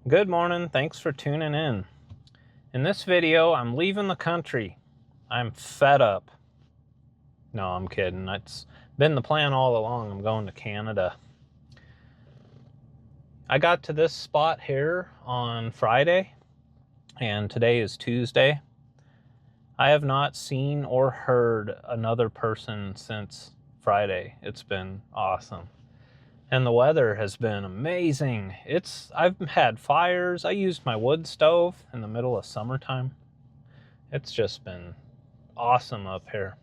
Good morning, thanks for tuning in. In this video, I'm leaving the country. I'm fed up. No, I'm kidding. That's been the plan all along. I'm going to Canada. I got to this spot here on Friday, and today is Tuesday. I have not seen or heard another person since Friday. It's been awesome. And the weather has been amazing. I've had fires. I used my wood stove in the middle of summertime. It's just been awesome up here.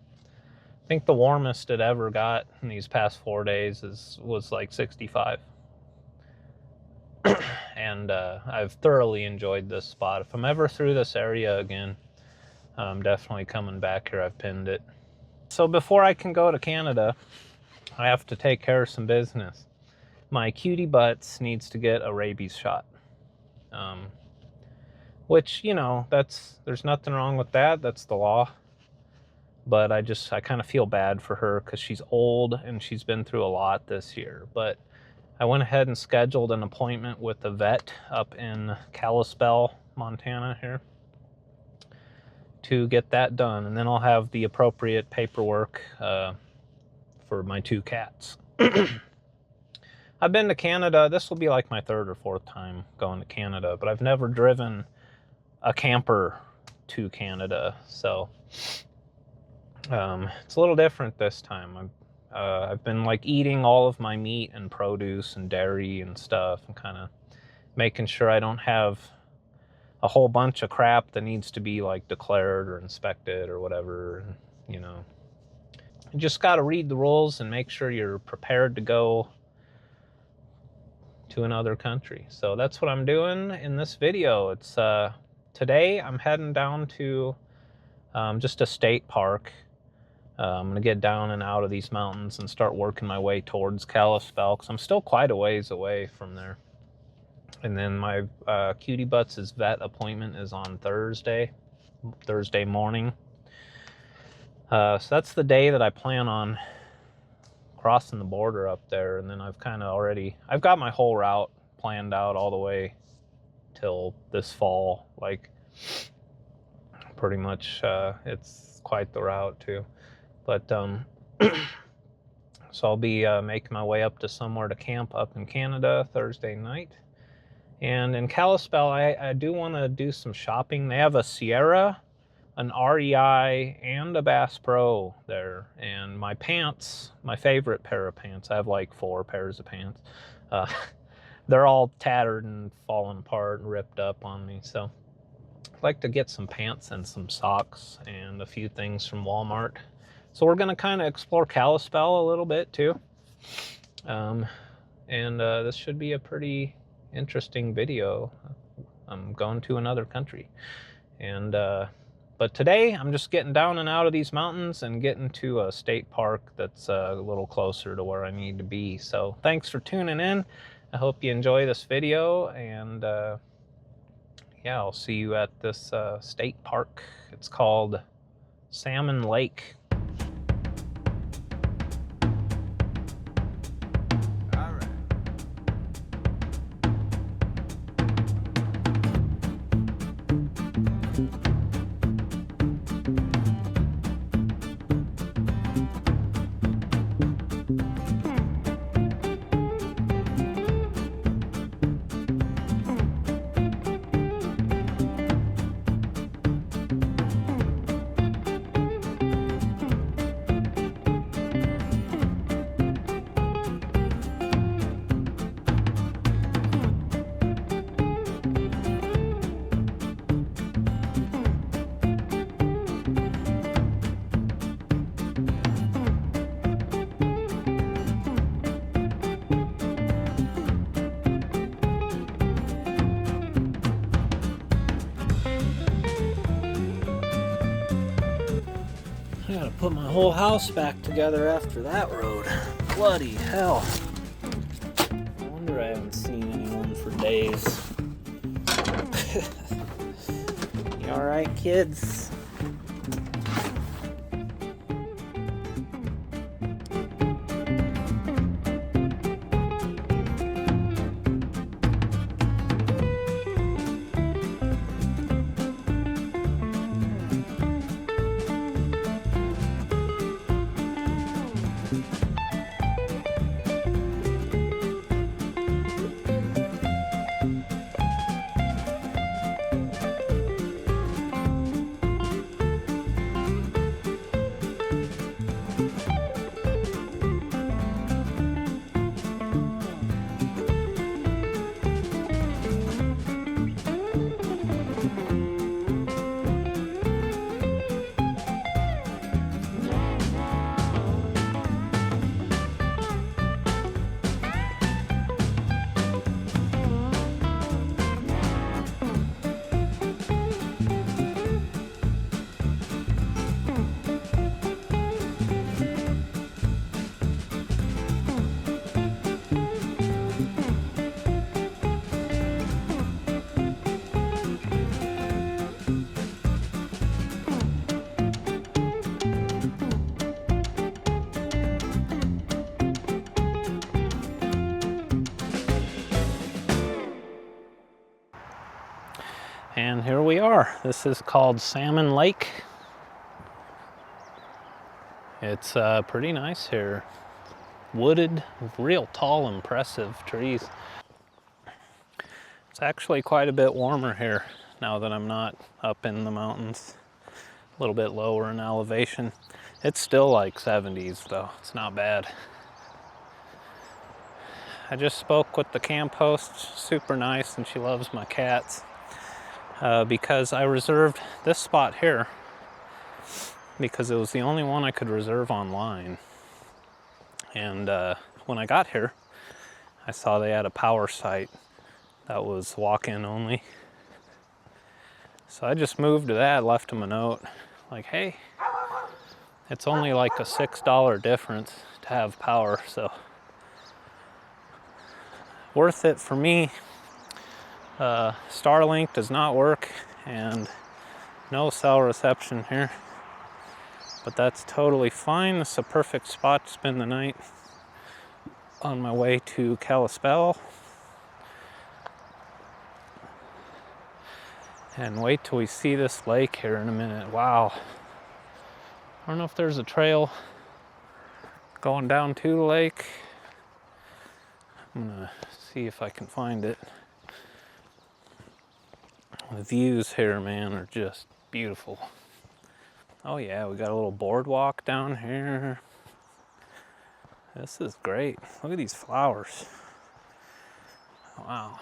I think the warmest it ever got in these past 4 days was like 65. And I've thoroughly enjoyed this spot. If I'm ever through this area again, I'm definitely coming back here. I've pinned it. So before I can go to Canada, I have to take care of some business. My cutie butts needs to get a rabies shot, which, you know, there's nothing wrong with that. That's the law. But I kind of feel bad for her because she's old and she's been through a lot this year. But I went ahead and scheduled an appointment with a vet up in Kalispell, Montana here to get that done. And then I'll have the appropriate paperwork for my 2 cats. I've been to Canada. This will be like my 3rd or 4th time going to Canada, but I've never driven a camper to Canada. So it's a little different this time. I've been like eating all of my meat and produce and dairy and stuff and kind of making sure I don't have a whole bunch of crap that needs to be like declared or inspected or whatever. And, you know, you just got to read the rules and make sure you're prepared to go to another country. So that's what I'm doing in this video. It's today I'm heading down to just a state park. I'm gonna get down and out of these mountains and start working my way towards Kalispell because I'm still quite a ways away from there. And then my cutie butts' vet appointment is on Thursday morning. So that's the day that I plan on crossing the border up there. And then I've got my whole route planned out all the way till this fall. Like pretty much it's quite the route too. But so I'll be making my way up to somewhere to camp up in Canada Thursday night. And in Kalispell, I do want to do some shopping. They have a Sierra, an REI, and a Bass Pro there. And my pants, my favorite pair of pants, I have like 4 pairs of pants. They're all tattered and falling apart and ripped up on me. So I'd like to get some pants and some socks and a few things from Walmart. So we're going to kind of explore Kalispell a little bit too. This should be a pretty interesting video. I'm going to another country. But today I'm just getting down and out of these mountains and getting to a state park that's a little closer to where I need to be. So thanks for tuning in. I hope you enjoy this video, and yeah, I'll see you at this state park. It's called Salmon Lake. Put my whole house back together after that road. Bloody hell. No wonder I haven't seen anyone for days. You alright, kids? And here we are. This is called Salmon Lake. It's pretty nice here. Wooded, real tall, impressive trees. It's actually quite a bit warmer here now that I'm not up in the mountains. A little bit lower in elevation. It's still like 70s though. It's not bad. I just spoke with the camp host. Super nice, and she loves my cats. Because I reserved this spot here because it was the only one I could reserve online. And when I got here, I saw they had a power site that was walk-in only. So I just moved to that, left them a note like, hey, it's only like a $6 difference to have power, so worth it for me. Starlink does not work and no cell reception here, but that's totally fine. This is a perfect spot to spend the night on my way to Kalispell. And wait till we see this lake here in a minute. Wow. I don't know if there's a trail going down to the lake. I'm gonna see if I can find it. The views here, man, are just beautiful. Oh yeah, we got a little boardwalk down here. This is great. Look at these flowers. Wow.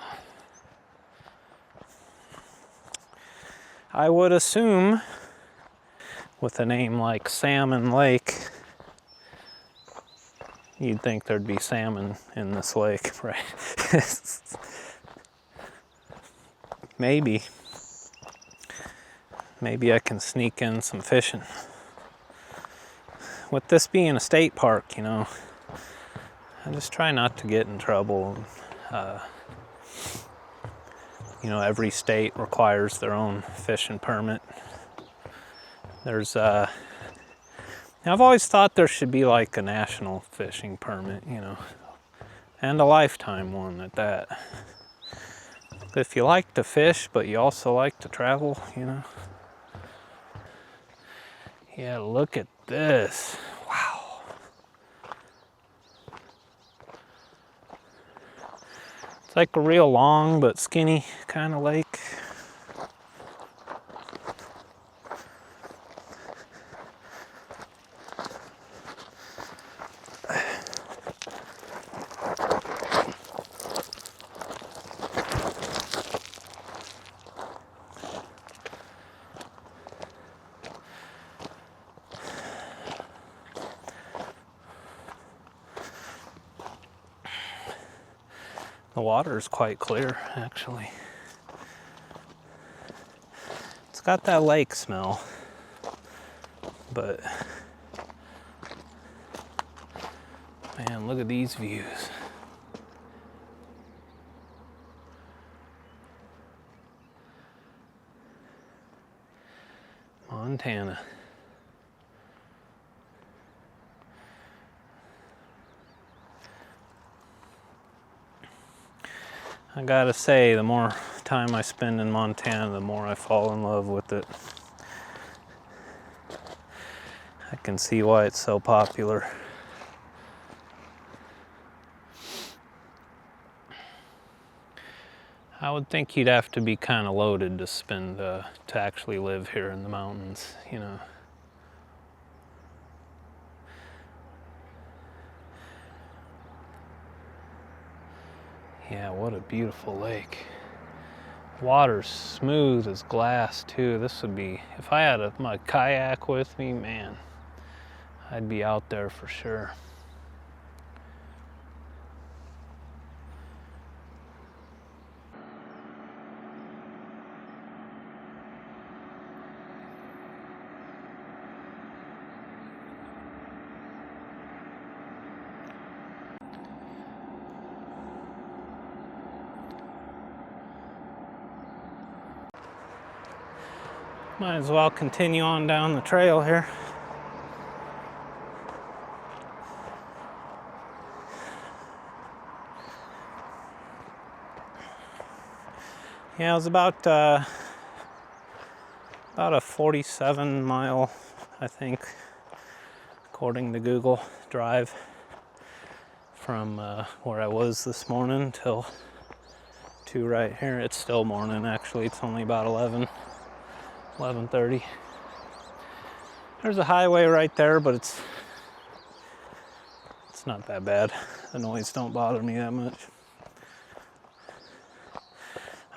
I would assume with a name like Salmon Lake, you'd think there'd be salmon in this lake, right? Maybe I can sneak in some fishing. With this being a state park, you know, I just try not to get in trouble. You know, every state requires their own fishing permit. There's I've always thought there should be like a national fishing permit, you know, and a lifetime one at that. If you like to fish, but you also like to travel, you know. Yeah, look at this. Wow. It's like a real long but skinny kind of lake. The water is quite clear, actually. It's got that lake smell, but Man, look at these views. Montana. I gotta say, the more time I spend in Montana, the more I fall in love with it. I can see why it's so popular. I would think you'd have to be kind of loaded to spend, to actually live here in the mountains, you know. Yeah, what a beautiful lake. Water's smooth as glass too. This would be, if I had my kayak with me, man, I'd be out there for sure. Might as well continue on down the trail here. Yeah, it was about a 47-mile, I think, according to Google, drive from where I was this morning till to right here. It's still morning, actually. It's only about 11:30. There's a highway right there, but it's not that bad. The noise don't bother me that much.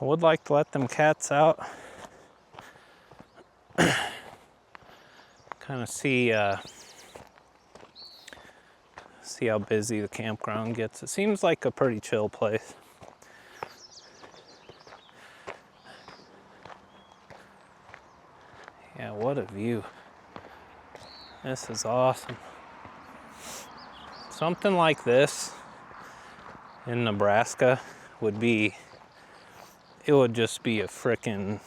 I would like to let them cats out. Kind of see how busy the campground gets. It seems like a pretty chill place. Yeah, what a view. This is awesome. Something like this in Nebraska would just be a frickin'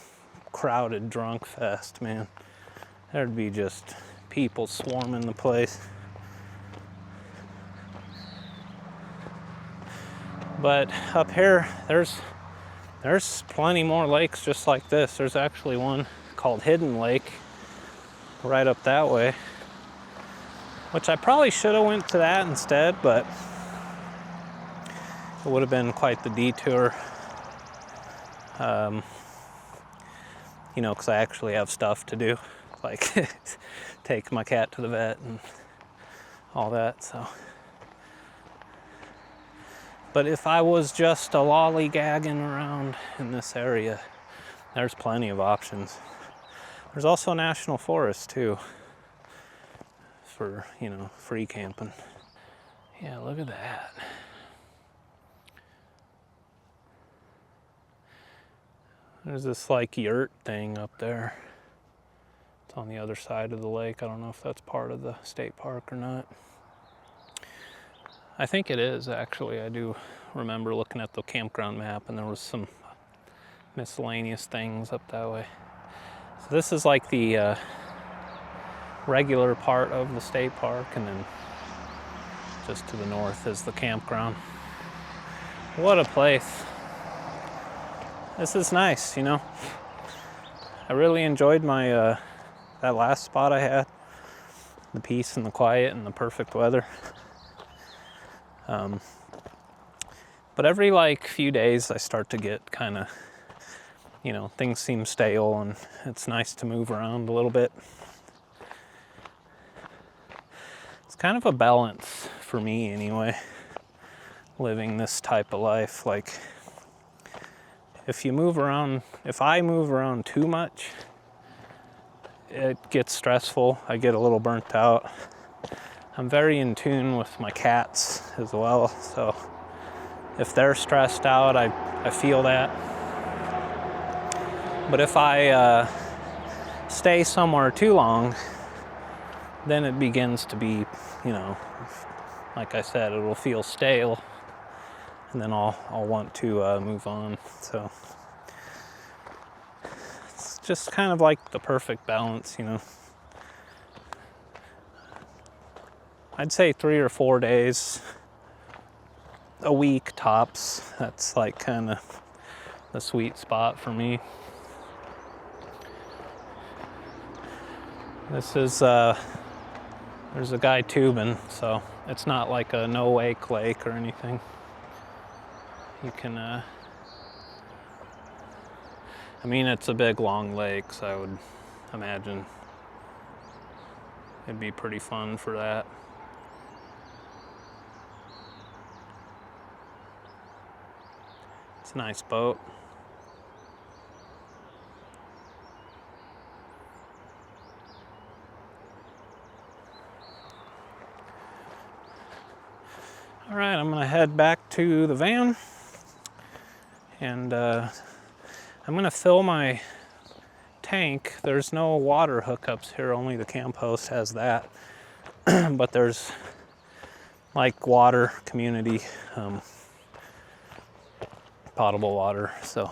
crowded drunk fest, man. There'd be just people swarming the place. But up here, there's plenty more lakes just like this. There's actually one called Hidden Lake right up that way, which I probably should have went to that instead, but it would have been quite the detour. You know, because I actually have stuff to do, like take my cat to the vet and all that, so. But if I was just a lollygagging around in this area, there's plenty of options. There's also a national forest too, for, you know, free camping. Yeah, look at that. There's this like yurt thing up there. It's on the other side of the lake. I don't know if that's part of the state park or not. I think it is, actually. I do remember looking at the campground map and there was some miscellaneous things up that way. So this is like the regular part of the state park, and then just to the north is the campground. What a place. This is nice, you know. I really enjoyed my that last spot I had. The peace and the quiet and the perfect weather. But every like few days I start to get kind of, you know, things seem stale and it's nice to move around a little bit. It's kind of a balance for me anyway, living this type of life. Like, if I move around too much, it gets stressful. I get a little burnt out. I'm very in tune with my cats as well, so if they're stressed out, I feel that. But if I stay somewhere too long, then it begins to be, you know, like I said, it'll feel stale, and then I'll want to move on. So it's just kind of like the perfect balance, you know. I'd say 3 or 4 days a week tops. That's like kind of the sweet spot for me. This is there's a guy tubing, so it's not like a no-wake lake or anything. You can I mean, it's a big long lake, so I would imagine it'd be pretty fun for that. It's a nice boat. All right, I'm gonna head back to the van, and I'm gonna fill my tank. There's no water hookups here, only the camp host has that. But there's like water, community, potable water. So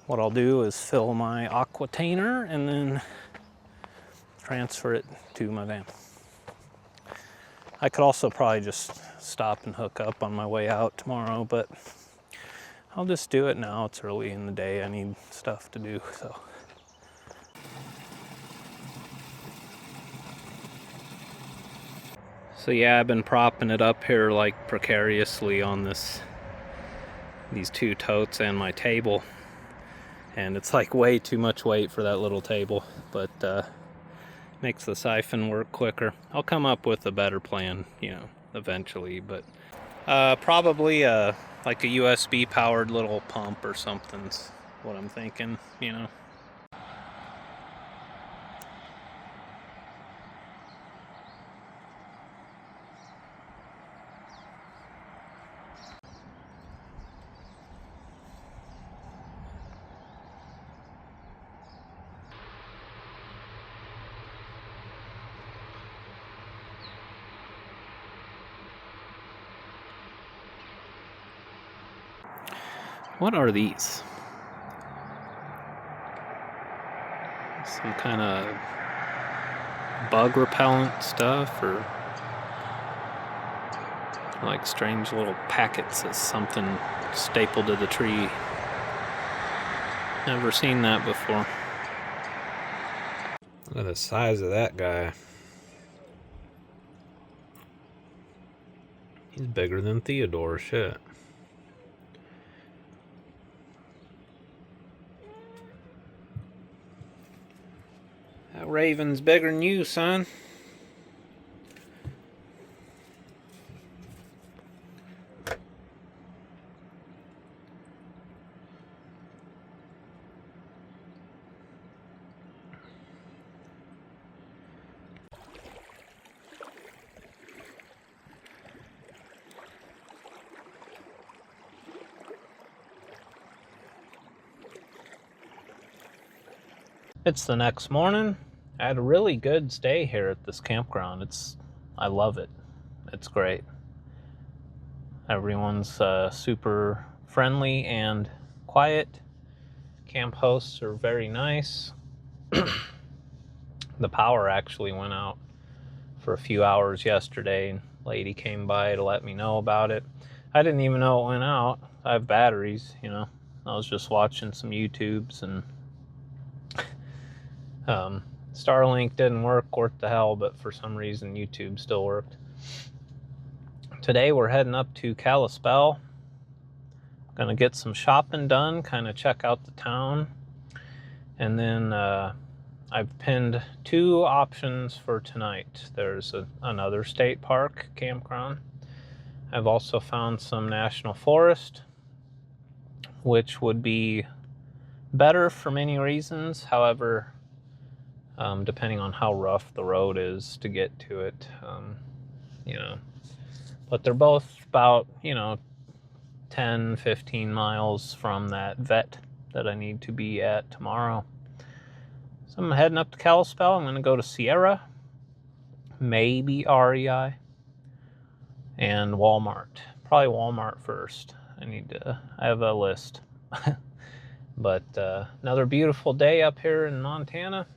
what I'll do is fill my aquatainer and then transfer it to my van. I could also probably just stop and hook up on my way out tomorrow, but I'll just do it now. It's early in the day. I need stuff to do, so. So yeah, I've been propping it up here like precariously on these 2 totes and my table. And it's like way too much weight for that little table, but makes the siphon work quicker. I'll come up with a better plan, you know, eventually, but probably like a USB powered little pump or something's what I'm thinking, you know. What are these? Some kind of bug repellent stuff, or like strange little packets of something stapled to the tree. Never seen that before. Look at the size of that guy. He's bigger than Theodore, shit. That raven's bigger than you, son. It's the next morning. I had a really good stay here at this campground. I love it. It's great. Everyone's super friendly and quiet. Camp hosts are very nice. The power actually went out for a few hours yesterday. Lady came by to let me know about it. I didn't even know it went out. I have batteries, you know. I was just watching some YouTubes, and Starlink didn't work worth the hell, but for some reason YouTube still worked. Today we're heading up to Kalispell. Gonna get some shopping done, kind of check out the town, and then I've pinned 2 options for tonight. There's another state park campground. I've also found some national forest, which would be better for many reasons. However, depending on how rough the road is to get to it, you know. But they're both about, you know, 10, 15 miles from that vet that I need to be at tomorrow. So I'm heading up to Kalispell. I'm going to go to Sierra, maybe REI. and Walmart. Probably Walmart first. I have a list. But another beautiful day up here in Montana.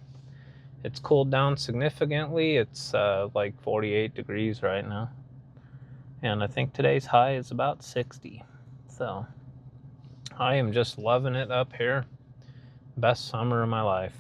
It's cooled down significantly. It's like 48 degrees right now. And I think today's high is about 60. So I am just loving it up here. Best summer of my life.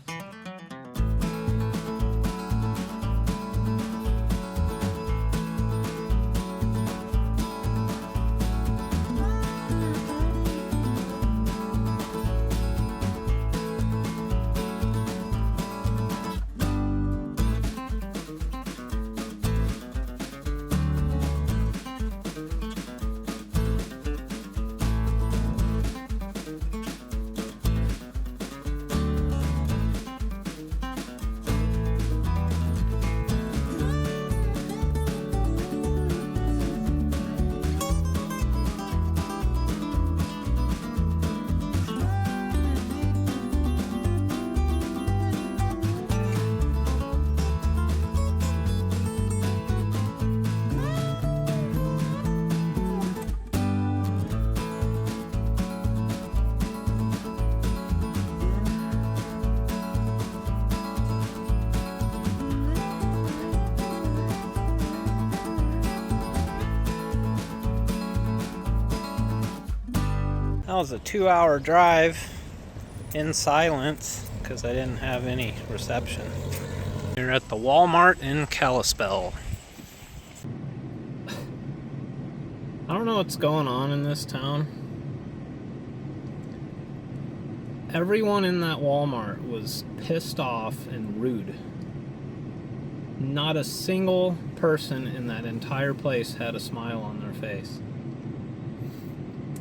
That was a 2-hour drive in silence because I didn't have any reception. We're at the Walmart in Kalispell. I don't know what's going on in this town. Everyone in that Walmart was pissed off and rude. Not a single person in that entire place had a smile on their face.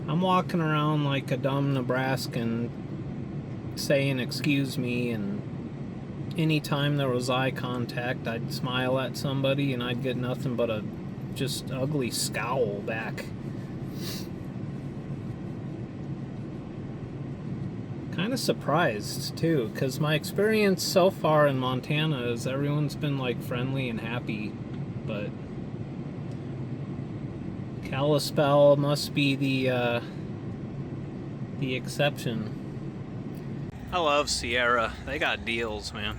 I'm walking around like a dumb Nebraskan saying excuse me, and anytime there was eye contact I'd smile at somebody and I'd get nothing but a just ugly scowl back. Kind of surprised too, because my experience so far in Montana is everyone's been like friendly and happy, but Kalispell must be the exception. I love Sierra. They got deals, man.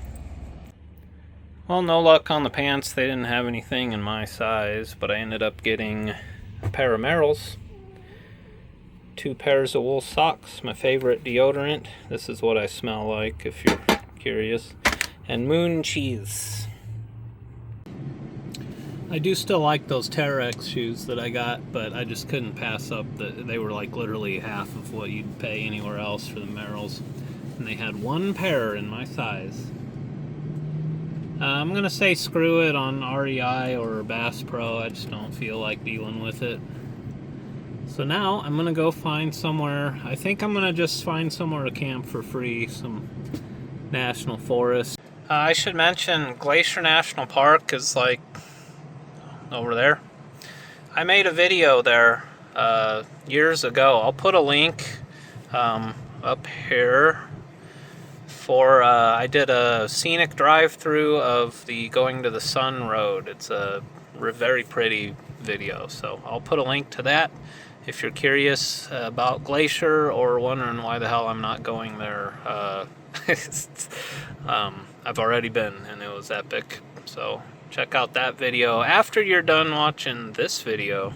Well, no luck on the pants. They didn't have anything in my size, but I ended up getting a pair of Merrells, 2 pairs of wool socks, my favorite deodorant. This is what I smell like if you're curious, and moon cheese. I do still like those Terex shoes that I got, but I just couldn't pass up that they were like literally half of what you'd pay anywhere else for the Merrells. And they had 1 pair in my size. I'm gonna say screw it on REI or Bass Pro. I just don't feel like dealing with it. So now I'm gonna go find somewhere. I think I'm gonna just find somewhere to camp for free, some national forest. I should mention Glacier National Park is like over there. I made a video there years ago. I'll put a link up here for I did a scenic drive through of the Going to the Sun road. It's a very pretty video, so I'll put a link to that if you're curious about Glacier or wondering why the hell I'm not going there. I've already been and it was epic, so check out that video after you're done watching this video.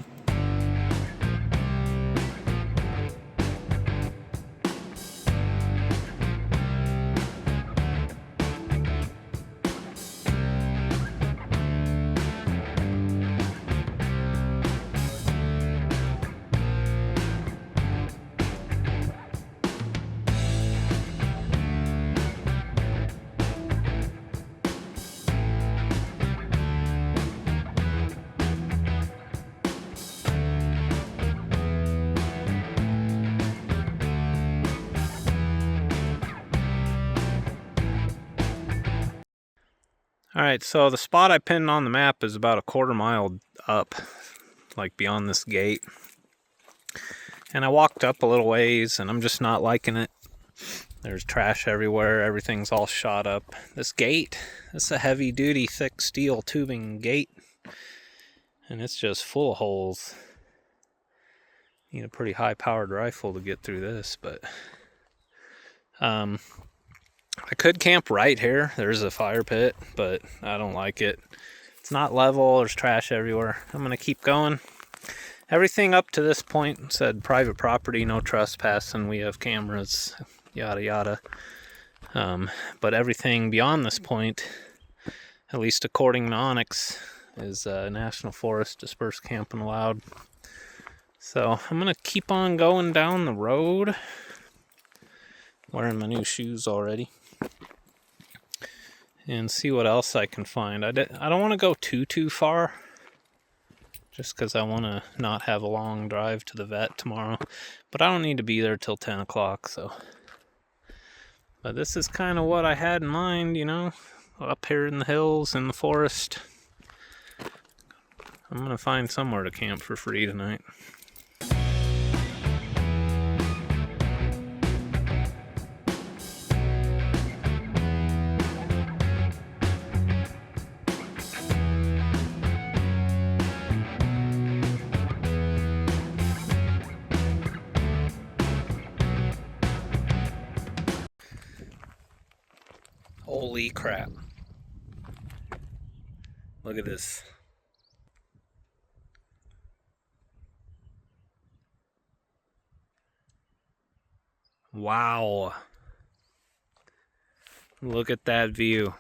Alright, so the spot I pinned on the map is about a 1/4 mile up, like beyond this gate. And I walked up a little ways and I'm just not liking it. There's trash everywhere, everything's all shot up. This gate, this is a heavy duty thick steel tubing gate. And it's just full of holes. Need a pretty high-powered rifle to get through this, but I could camp right here. There's a fire pit, but I don't like it. It's not level. There's trash everywhere. I'm gonna keep going. Everything up to this point said private property, no trespassing. We have cameras, yada yada. But everything beyond this point, at least according to Onyx, is National Forest, dispersed camping allowed. So I'm gonna keep on going down the road. Wearing my new shoes already. And see what else I can find. I don't want to go too far. Just because I want to not have a long drive to the vet tomorrow. But I don't need to be there till 10 o'clock, so. But this is kind of what I had in mind, you know. Up here in the hills, in the forest. I'm going to find somewhere to camp for free tonight. Holy crap. Look at this. Wow. Look at that view.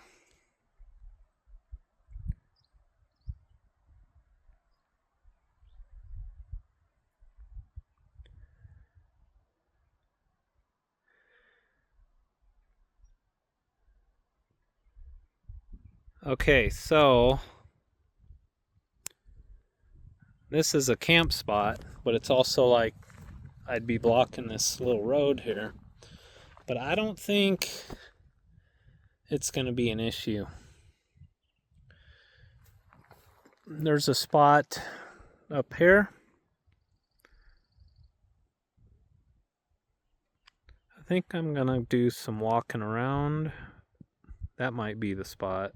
Okay, so this is a camp spot, but it's also like I'd be blocking this little road here. But I don't think it's going to be an issue. There's a spot up here. I think I'm going to do some walking around. That might be the spot.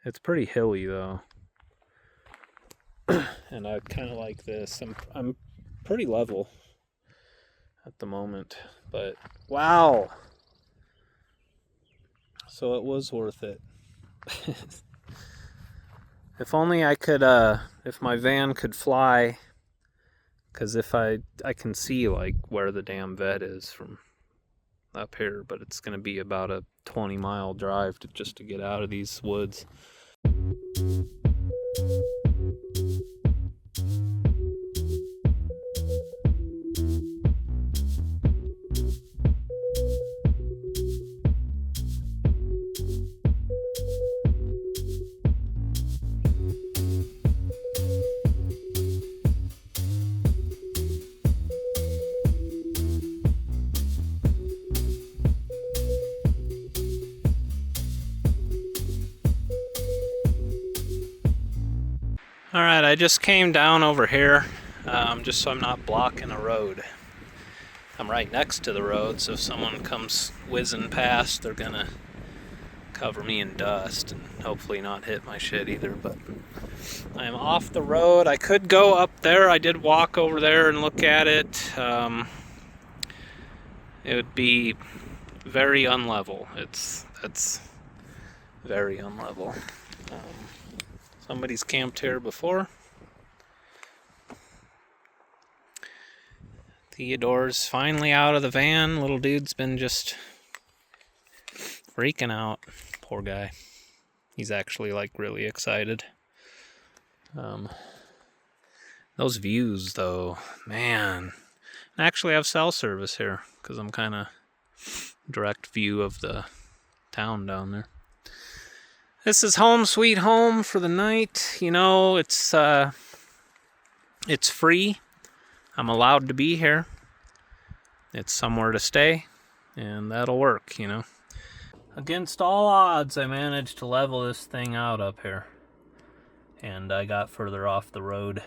It's pretty hilly though. And I kind of like this. I'm pretty level at the moment, but wow. So it was worth it. If only I could, if my van could fly, because if I can see like where the damn vet is from up here, but it's going to be about a 20-mile drive just to get out of these woods. Alright, I just came down over here, just so I'm not blocking a road. I'm right next to the road, so if someone comes whizzing past, they're gonna cover me in dust and hopefully not hit my shit either. But I'm off the road. I could go up there. I did walk over there and look at it. It would be very unlevel. It's very unlevel. Somebody's camped here before. Theodore's finally out of the van. Little dude's been just freaking out. Poor guy. He's actually like really excited. Those views though, man. I actually have cell service here because I'm kind of direct view of the town down there. This is home sweet home for the night. You know, it's free. I'm allowed to be here. It's somewhere to stay, and that'll work, you know. Against all odds, I managed to level this thing out up here, and I got further off the road.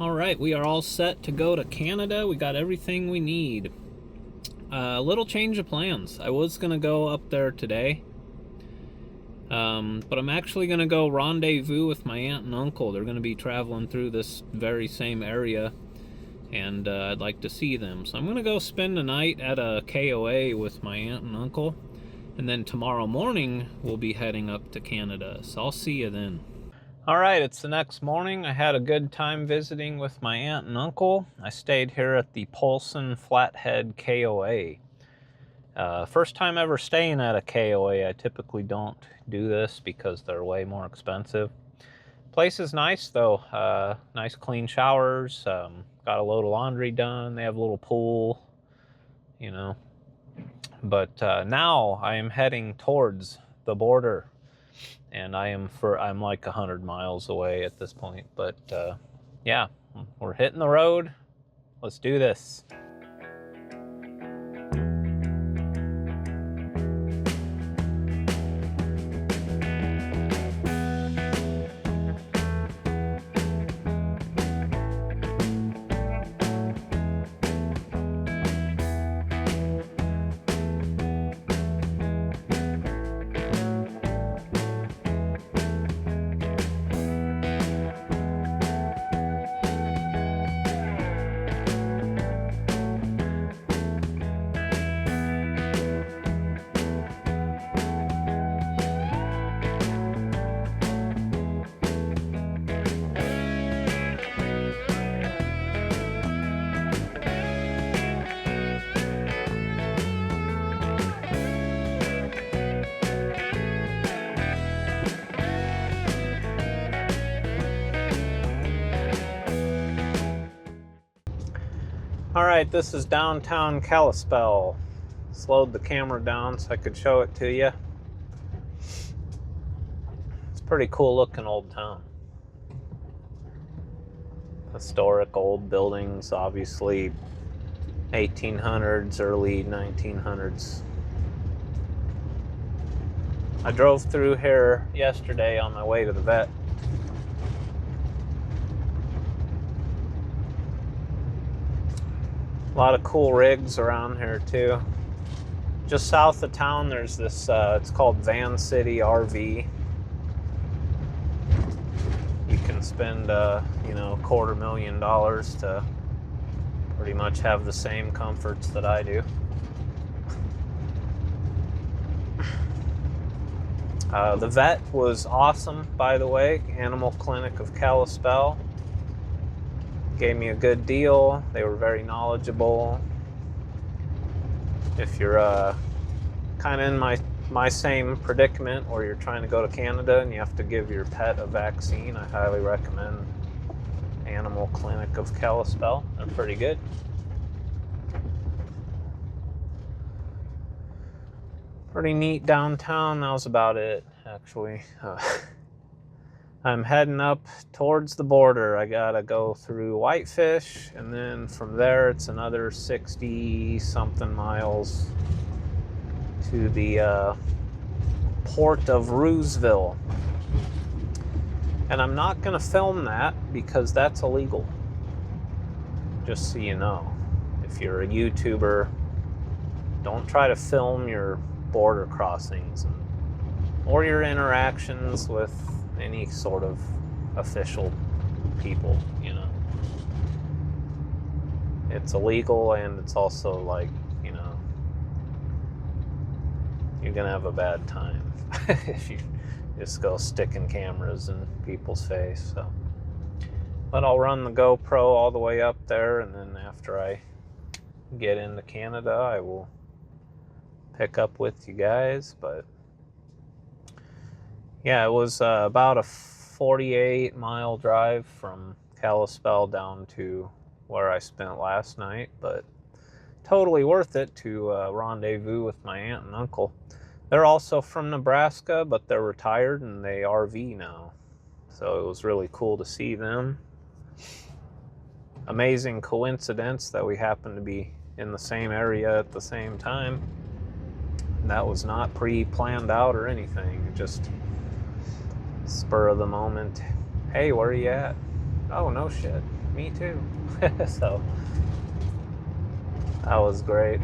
All right, we are all set to go to Canada. We got everything we need. A little change of plans. I was gonna go up there today, but I'm actually gonna go rendezvous with my aunt and uncle. They're gonna be traveling through this very same area, and I'd like to see them. So I'm gonna go spend the night at a KOA with my aunt and uncle, and then tomorrow morning we'll be heading up to Canada. So I'll see you then. All right, it's the next morning. I had a good time visiting with my aunt and uncle. I stayed here at the Polson Flathead KOA. First time ever staying at a KOA. I typically don't do this because they're way more expensive. Place is nice though. Nice clean showers. Got a load of laundry done. They have a little pool, you know. But now I am heading towards the border. And I'm like 100 miles away at this point. But yeah, we're hitting the road. Let's do this. All right, this is downtown Kalispell. Slowed the camera down so I could show it to you. It's a pretty cool looking old town. Historic old buildings, obviously 1800s, early 1900s. I drove through here yesterday on my way to the vet. A lot of cool rigs around here too. Just south of town there's this, it's called Van City RV. You can spend, you know, $250,000 to pretty much have the same comforts that I do. The vet was awesome, by the way. Animal Clinic of Kalispell. Gave me a good deal. They were very knowledgeable. If you're kind of in my same predicament where you're trying to go to Canada and you have to give your pet a vaccine, I highly recommend Animal Clinic of Kalispell. They're pretty good. Pretty neat downtown. That was about it, actually. I'm heading up towards the border. I gotta go through Whitefish, and then from there it's another 60-something miles to the port of Rooseville. And I'm not gonna film that because that's illegal. Just so you know. If you're a YouTuber, don't try to film your border crossings or your interactions with any sort of official people, you know. It's illegal, and it's also like, you know, you're gonna have a bad time if you just go sticking cameras in people's face. So, but I'll run the GoPro all the way up there, and then after I get into Canada, I will pick up with you guys. But yeah, it was about a 48-mile drive from Kalispell down to where I spent last night, but totally worth it to rendezvous with my aunt and uncle. They're also from Nebraska, but they're retired and they RV now. So it was really cool to see them. Amazing coincidence that we happened to be in the same area at the same time. That was not pre-planned out or anything. Just spur of the moment. Hey, where are you at? Oh, no shit. Me too. So that was great.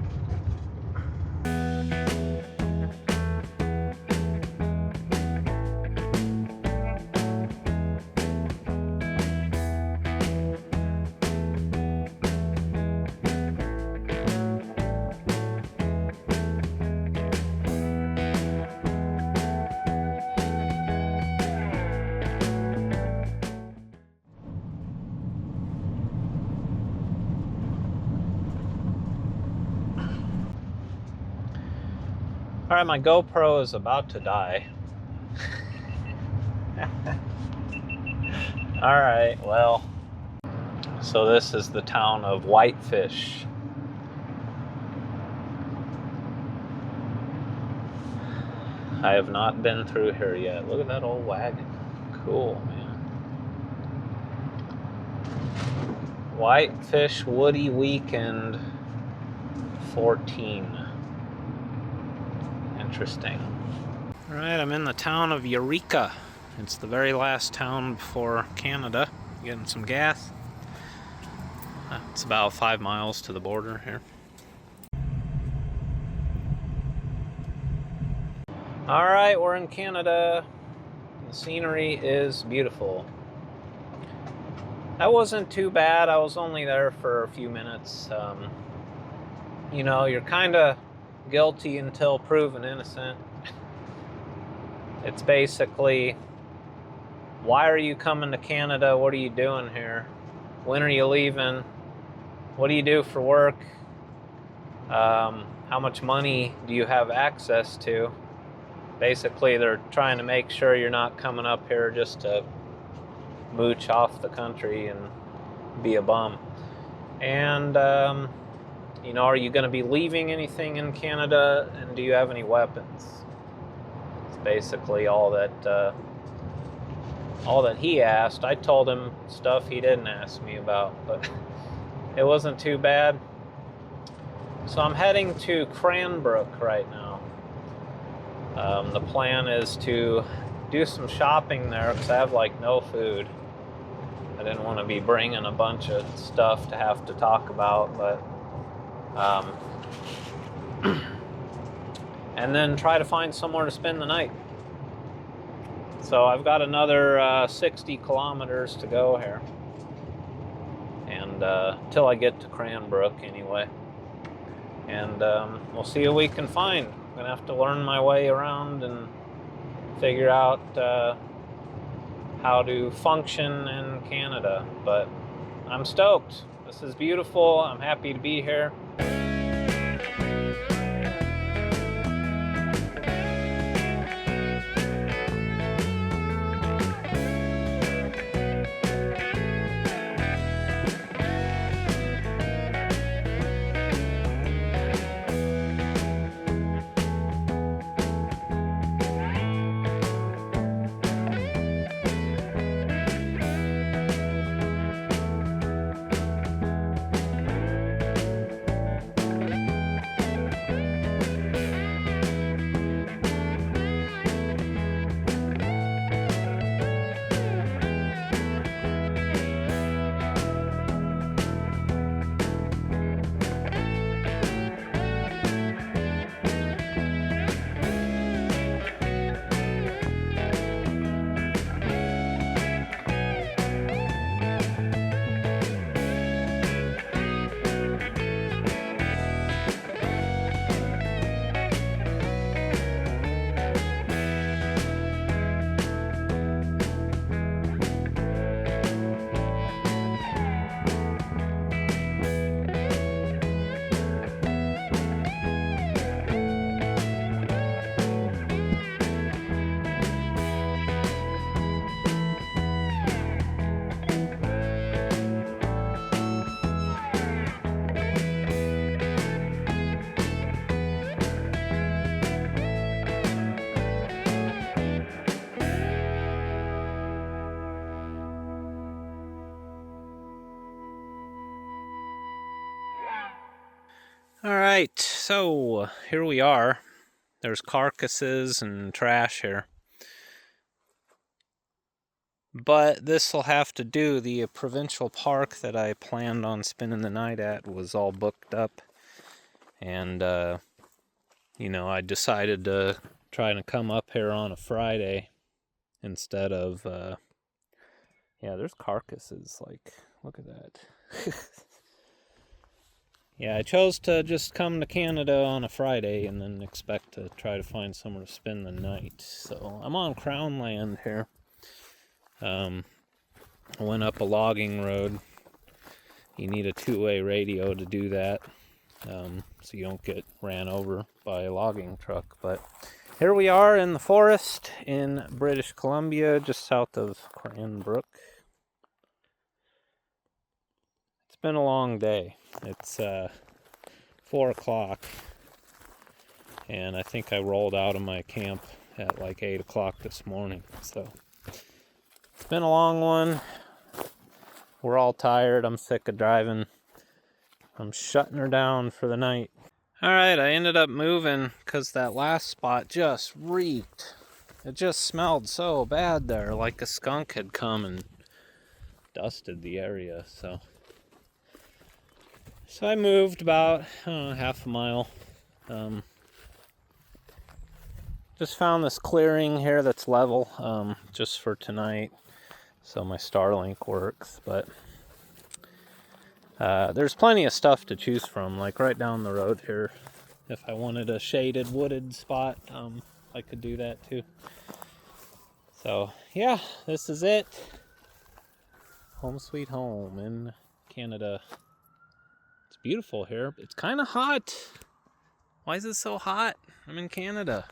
All right, my GoPro is about to die. All right, well, so this is the town of Whitefish. I have not been through here yet. Look at that old wagon. Cool, man. Whitefish Woody Weekend 14. Interesting. All right, I'm in the town of Eureka. It's the very last town before Canada. Getting some gas. It's about 5 miles to the border here. All right, we're in Canada. The scenery is beautiful. That wasn't too bad. I was only there for a few minutes. You know, you're kind of guilty until proven innocent. It's basically, why are you coming to Canada? What are you doing here? When are you leaving? What do you do for work? How much money do you have access to? Basically, they're trying to make sure you're not coming up here just to mooch off the country and be a bum. And, you know, are you going to be leaving anything in Canada? And do you have any weapons? It's basically all that he asked. I told him stuff he didn't ask me about, but it wasn't too bad. So I'm heading to Cranbrook right now. The plan is to do some shopping there because I have like no food. I didn't want to be bringing a bunch of stuff to have to talk about, but and then try to find somewhere to spend the night. So I've got another 60 kilometers to go here, and till I get to Cranbrook anyway. And we'll see what we can find. I'm gonna have to learn my way around and figure out how to function in Canada. But I'm stoked. This is beautiful. I'm happy to be here. All right, so here we are. There's carcasses and trash here. But this will have to do. The provincial park that I planned on spending the night at was all booked up. And, you know, I decided to try to come up here on a Friday instead of, yeah, there's carcasses. Like, look at that. Yeah, I chose to just come to Canada on a Friday and then expect to try to find somewhere to spend the night. So I'm on Crown land here. I went up a logging road. You need a two-way radio to do that, so you don't get ran over by a logging truck. But here we are in the forest in British Columbia, just south of Cranbrook. It's been a long day. It's 4 o'clock, and I think I rolled out of my camp at like 8 o'clock this morning. So it's been a long one. We're all tired. I'm sick of driving. I'm shutting her down for the night. Alright, I ended up moving because that last spot just reeked. It just smelled so bad there, like a skunk had come and dusted the area. So I moved about, I don't know, half a mile. Just found this clearing here that's level, just for tonight, so my Starlink works. But there's plenty of stuff to choose from, like right down the road here. If I wanted a shaded, wooded spot, I could do that too. So yeah, this is it. Home sweet home in Canada. It's beautiful here. It's kind of hot. Why is it so hot? I'm in Canada.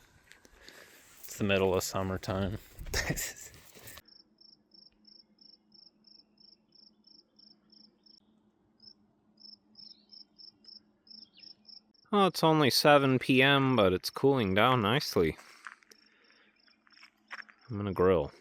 It's the middle of summertime. Oh, it's only 7 p.m., but it's cooling down nicely. I'm gonna grill.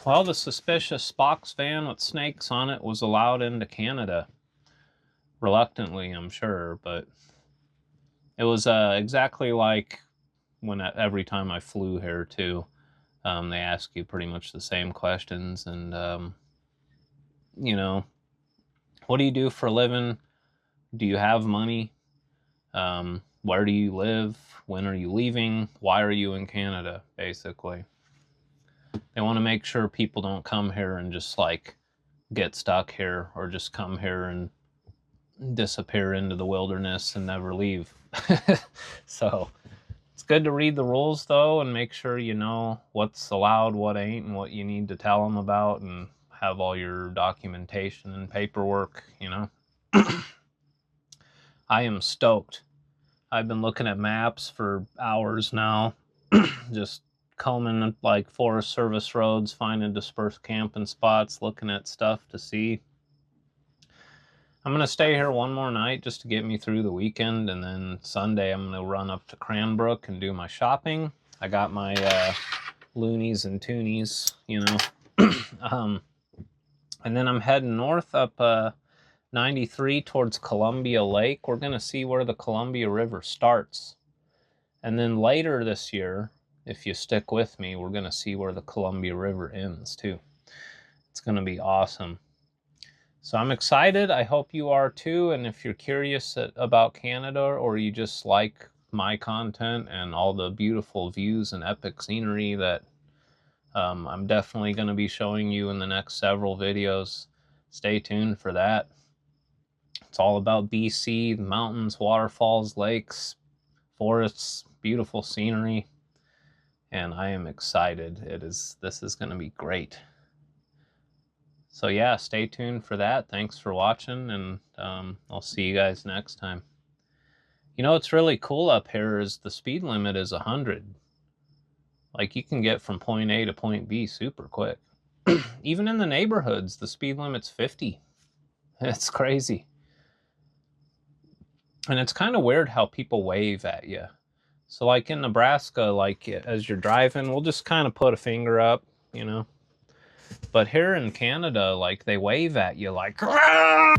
Well, the suspicious box van with snakes on it was allowed into Canada. Reluctantly, I'm sure, but it was exactly like when every time I flew here too. They ask you pretty much the same questions, and you know, what do you do for a living? Do you have money? Where do you live? When are you leaving? Why are you in Canada? Basically, they want to make sure people don't come here and just like get stuck here, or just come here and disappear into the wilderness and never leave. So it's good to read the rules though, and make sure you know what's allowed, what ain't, and what you need to tell them about, and have all your documentation and paperwork, you know. I am stoked. I've been looking at maps for hours now, just combing like Forest Service roads, finding dispersed camping spots, looking at stuff to see. I'm going to stay here one more night just to get me through the weekend, and then Sunday I'm going to run up to Cranbrook and do my shopping. I got my loonies and toonies, you know. And then I'm heading north up 93 towards Columbia Lake. We're going to see where the Columbia River starts. And then later this year, if you stick with me, we're going to see where the Columbia River ends too. It's going to be awesome. So I'm excited. I hope you are too. And if you're curious about Canada, or you just like my content and all the beautiful views and epic scenery that I'm definitely going to be showing you in the next several videos, stay tuned for that. It's all about BC, mountains, waterfalls, lakes, forests, beautiful scenery, and I am excited. This is going to be great. So yeah, stay tuned for that. Thanks for watching, and I'll see you guys next time. You know what's really cool up here is the speed limit is 100. Like, you can get from point A to point B super quick. Even in the neighborhoods, the speed limit's 50. It's crazy. And it's kind of weird how people wave at you. So like in Nebraska, like as you're driving, we'll just kind of put a finger up, you know. But here in Canada, like they wave at you like, "Rah!"